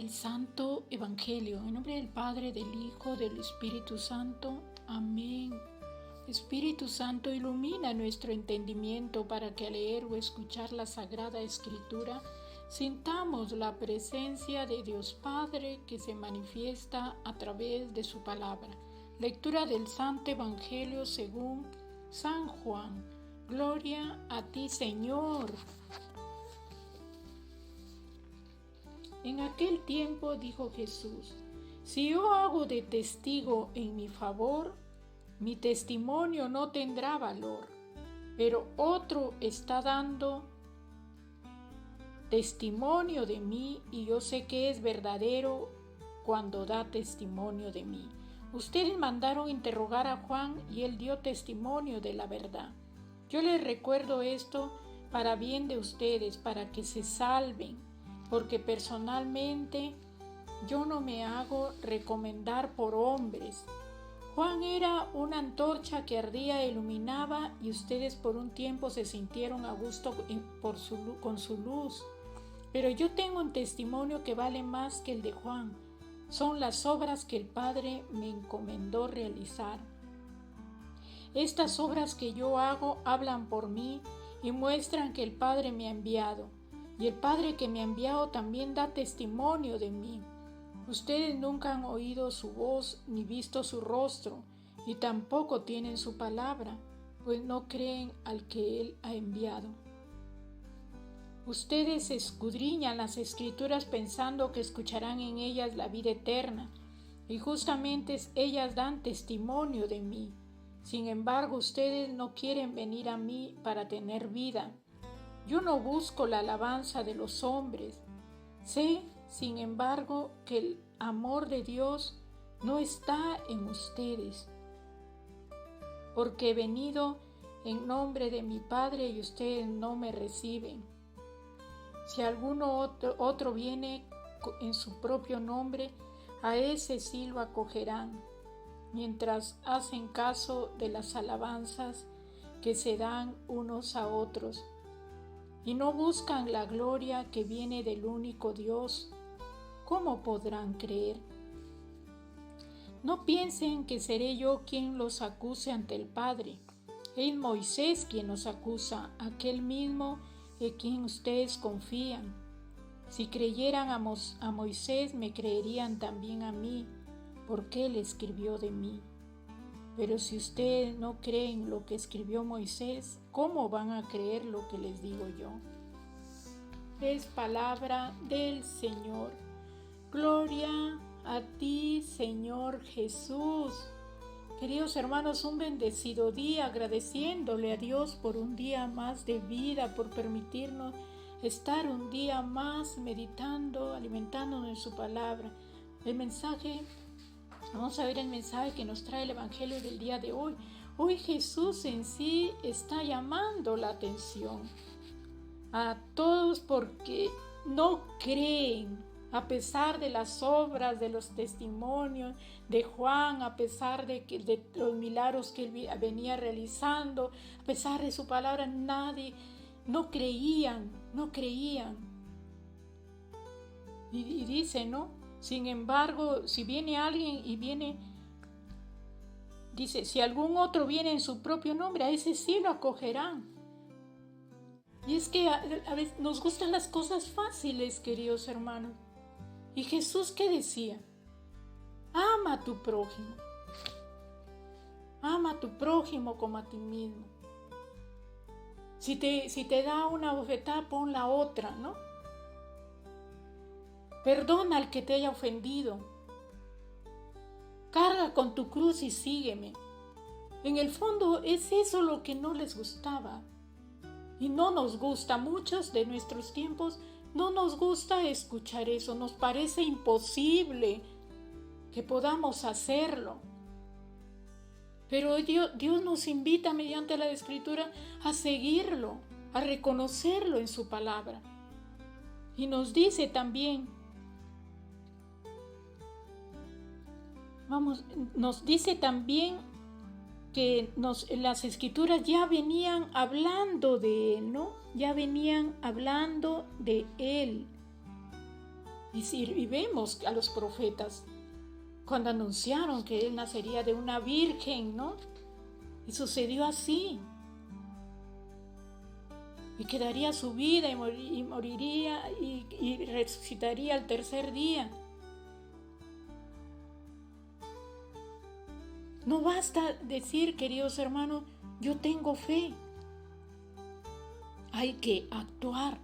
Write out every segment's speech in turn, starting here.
El Santo Evangelio. En nombre del Padre, del Hijo, del Espíritu Santo. Amén. Espíritu Santo, ilumina nuestro entendimiento para que al leer o escuchar la Sagrada Escritura sintamos la presencia de Dios Padre que se manifiesta a través de su palabra. Lectura del Santo Evangelio según San Juan. Gloria a ti, Señor. En aquel tiempo dijo Jesús: si yo hago de testigo en mi favor, mi testimonio no tendrá valor, pero otro está dando testimonio de mí y yo sé que es verdadero cuando da testimonio de mí. Ustedes mandaron interrogar a Juan y él dio testimonio de la verdad. Yo les recuerdo esto para bien de ustedes, para que se salven, porque personalmente yo no me hago recomendar por hombres. Juan era una antorcha que ardía e iluminaba y ustedes por un tiempo se sintieron a gusto con su luz. Pero yo tengo un testimonio que vale más que el de Juan. Son las obras que el Padre me encomendó realizar. Estas obras que yo hago hablan por mí y muestran que el Padre me ha enviado. Y el Padre que me ha enviado también da testimonio de mí. Ustedes nunca han oído su voz ni visto su rostro, y tampoco tienen su palabra, pues no creen al que Él ha enviado. Ustedes escudriñan las Escrituras pensando que escucharán en ellas la vida eterna, y justamente ellas dan testimonio de mí. Sin embargo, ustedes no quieren venir a mí para tener vida. Yo no busco la alabanza de los hombres. Sé, sin embargo, que el amor de Dios no está en ustedes, porque he venido en nombre de mi Padre y ustedes no me reciben. Si alguno otro viene en su propio nombre, a ese sí lo acogerán, mientras hacen caso de las alabanzas que se dan unos a otros, y no buscan la gloria que viene del único Dios, ¿cómo podrán creer? No piensen que seré yo quien los acuse ante el Padre. Es Moisés quien nos acusa, aquel mismo en quien ustedes confían. Si creyeran a Moisés, me creerían también a mí, porque él escribió de mí. Pero si ustedes no creen lo que escribió Moisés, ¿cómo van a creer lo que les digo yo? Es palabra del Señor. Gloria a ti, Señor Jesús. Queridos hermanos, un bendecido día, agradeciéndole a Dios por un día más de vida, por permitirnos estar un día más meditando, alimentándonos en su palabra. Vamos a ver el mensaje que nos trae el Evangelio del día de hoy. Hoy Jesús en sí está llamando la atención a todos porque no creen, a pesar de las obras, de los testimonios de Juan, a pesar de los milagros que él venía realizando, a pesar de su palabra, no creían. Y dice, ¿no? Sin embargo, si viene alguien dice, si algún otro viene en su propio nombre, a ese sí lo acogerán. Y es que a veces nos gustan las cosas fáciles, queridos hermanos. ¿Y Jesús qué decía? Ama a tu prójimo. Ama a tu prójimo como a ti mismo. Si te da una bofetada, pon la otra, ¿no? Perdona al que te haya ofendido. Carga con tu cruz y sígueme. En el fondo es eso lo que no les gustaba. Y no nos gusta, muchos de nuestros tiempos no nos gusta escuchar eso. Nos parece imposible que podamos hacerlo. Pero Dios nos invita mediante la Escritura a seguirlo, a reconocerlo en su palabra. Y nos dice también, que las Escrituras ya venían hablando de Él, ¿no? Ya venían hablando de Él. Y vemos a los profetas cuando anunciaron que él nacería de una virgen, ¿no? Y sucedió así. Y que daría su vida y moriría y resucitaría al tercer día. No basta decir, queridos hermanos, yo tengo fe. Hay que actuar.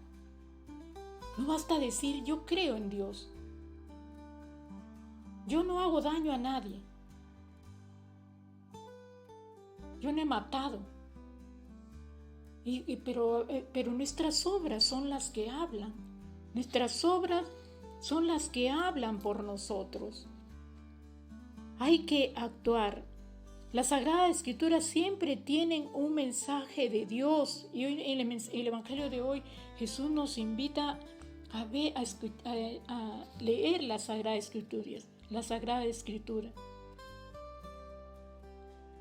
No basta decir, yo creo en Dios. Yo no hago daño a nadie. Yo no he matado. Pero nuestras obras son las que hablan. Nuestras obras son las que hablan por nosotros. Hay que actuar. Las Sagradas Escrituras siempre tienen un mensaje de Dios. Y hoy, en el Evangelio de hoy, Jesús nos invita a leer las Sagradas Escrituras. La Sagrada Escritura.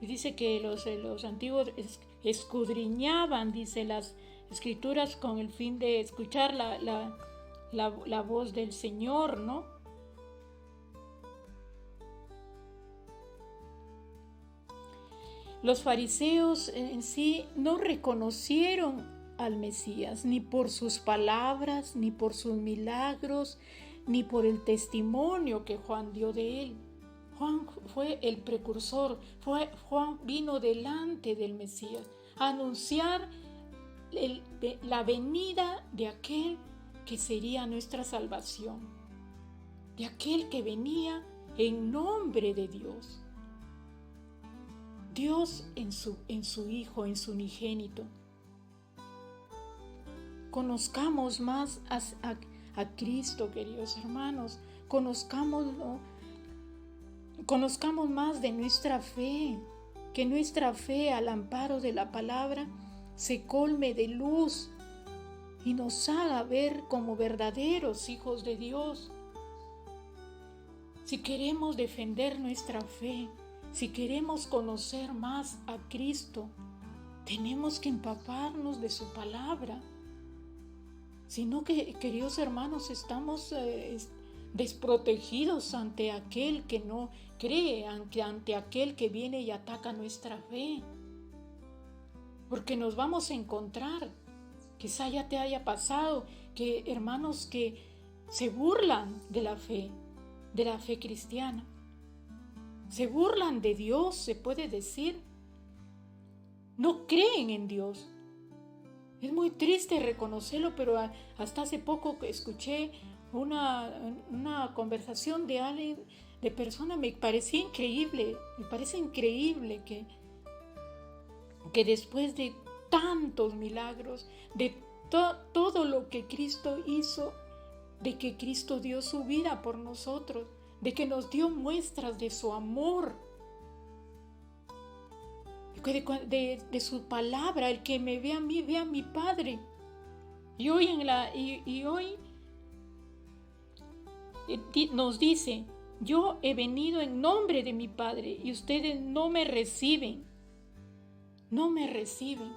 Y dice que los antiguos escudriñaban, dice, las Escrituras con el fin de escuchar la voz del Señor, ¿no? Los fariseos en sí no reconocieron al Mesías, ni por sus palabras, ni por sus milagros, ni por el testimonio que Juan dio de él. Juan fue el precursor, Juan vino delante del Mesías a anunciar la venida de aquel que sería nuestra salvación, de aquel que venía en nombre de Dios. Dios en su Hijo, en su unigénito. Conozcamos más a Cristo, queridos hermanos. Conozcamos más de nuestra fe. Que nuestra fe, al amparo de la palabra, se colme de luz y nos haga ver como verdaderos hijos de Dios. Si queremos defender nuestra fe, si queremos conocer más a Cristo, tenemos que empaparnos de su palabra. Si no, queridos hermanos, estamos desprotegidos ante aquel que no cree, ante aquel que viene y ataca nuestra fe. Porque nos vamos a encontrar, quizá ya te haya pasado, que hermanos que se burlan de la fe cristiana. Se burlan de Dios, se puede decir. No creen en Dios. Es muy triste reconocerlo, pero hasta hace poco escuché una conversación de alguien, de persona, me parece increíble que después de tantos milagros, de todo lo que Cristo hizo, de que Cristo dio su vida por nosotros, de que nos dio muestras de su amor, de su palabra, el que me ve a mí, ve a mi Padre. Y hoy nos dice, yo he venido en nombre de mi Padre y ustedes no me reciben. No me reciben.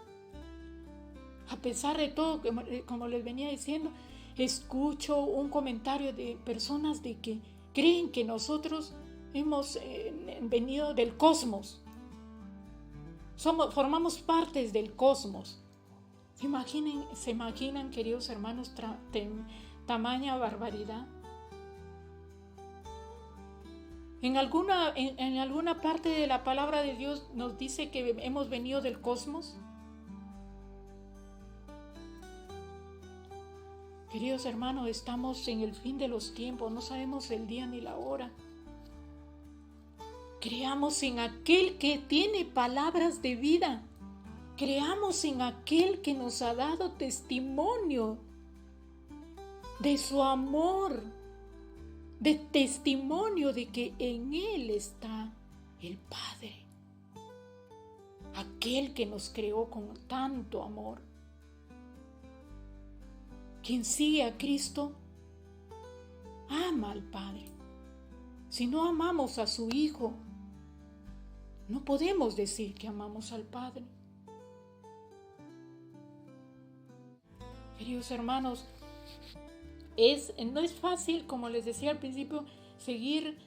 A pesar de todo, como les venía diciendo, escucho un comentario de personas de que creen que nosotros hemos venido del cosmos. Formamos partes del cosmos. ¿Se imaginan, queridos hermanos, tamaña barbaridad? En alguna parte de la palabra de Dios nos dice que hemos venido del cosmos. Queridos hermanos, estamos en el fin de los tiempos, no sabemos el día ni la hora. Creamos en aquel que tiene palabras de vida. Creamos en aquel que nos ha dado testimonio de su amor, de testimonio de que en Él está el Padre. Aquel que nos creó con tanto amor. Quien sigue a Cristo ama al Padre. Si no amamos a su Hijo, no podemos decir que amamos al Padre. Queridos hermanos, No es fácil, como les decía al principio, seguir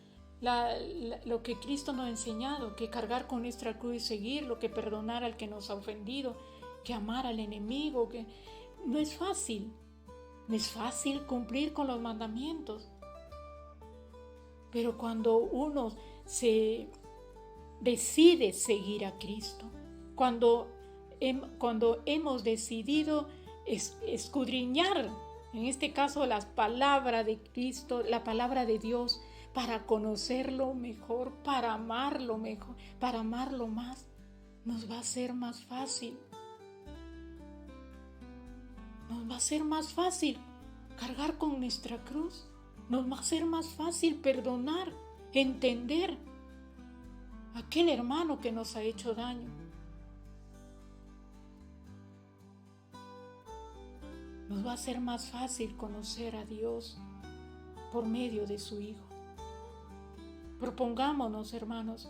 lo que Cristo nos ha enseñado, que cargar con nuestra cruz y seguirlo, que perdonar al que nos ha ofendido, que amar al enemigo, que no es fácil. No es fácil cumplir con los mandamientos. Pero cuando uno se decide seguir a Cristo, cuando hemos decidido escudriñar, en este caso la palabra de Cristo, la palabra de Dios, para conocerlo mejor, para amarlo mejor, para amarlo más, nos va a ser más fácil. Nos va a ser más fácil cargar con nuestra cruz. Nos va a ser más fácil perdonar, entender a aquel hermano que nos ha hecho daño. Nos va a ser más fácil conocer a Dios por medio de su Hijo. Propongámonos, hermanos,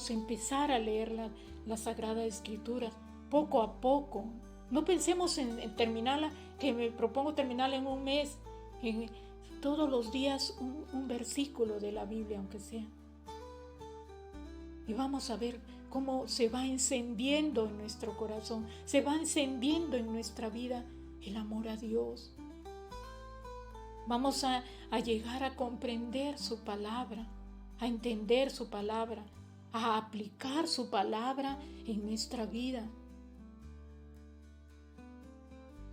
empezar a leer la Sagrada Escritura poco a poco. No pensemos en terminarla, que me propongo terminarla en un mes, todos los días un versículo de la Biblia, aunque sea. Y vamos a ver cómo se va encendiendo en nuestro corazón, se va encendiendo en nuestra vida el amor a Dios. Vamos a llegar a comprender su palabra, a entender su palabra, a aplicar su palabra en nuestra vida,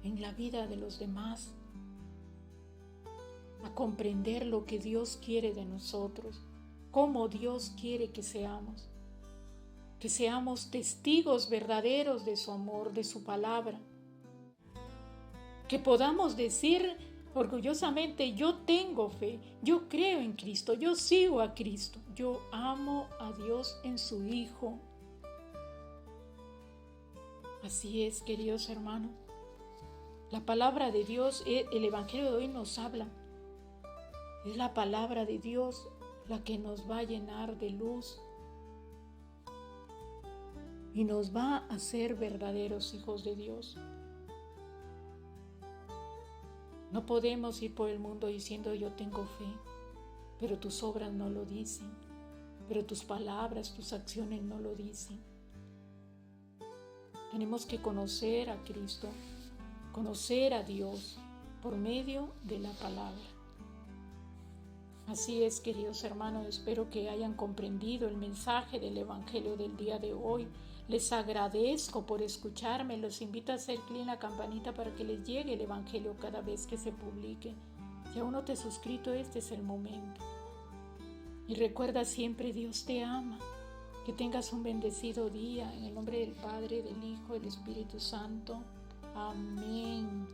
en la vida de los demás, a comprender lo que Dios quiere de nosotros, cómo Dios quiere que seamos testigos verdaderos de su amor, de su palabra, que podamos decir orgullosamente: yo tengo fe, yo creo en Cristo, yo sigo a Cristo, yo amo a Dios en su Hijo. Así es, queridos hermanos. La palabra de Dios, el Evangelio de hoy nos habla. Es la palabra de Dios la que nos va a llenar de luz y nos va a hacer verdaderos hijos de Dios. No podemos ir por el mundo diciendo: yo tengo fe, pero tus obras no lo dicen, pero tus palabras, tus acciones no lo dicen. Tenemos que conocer a Cristo, conocer a Dios por medio de la palabra. Así es, queridos hermanos, espero que hayan comprendido el mensaje del Evangelio del día de hoy. Les agradezco por escucharme. Los invito a hacer clic en la campanita para que les llegue el Evangelio cada vez que se publique. Si aún no te has suscrito, este es el momento. Y recuerda siempre: Dios te ama. Que tengas un bendecido día. En el nombre del Padre, del Hijo y del Espíritu Santo. Amén.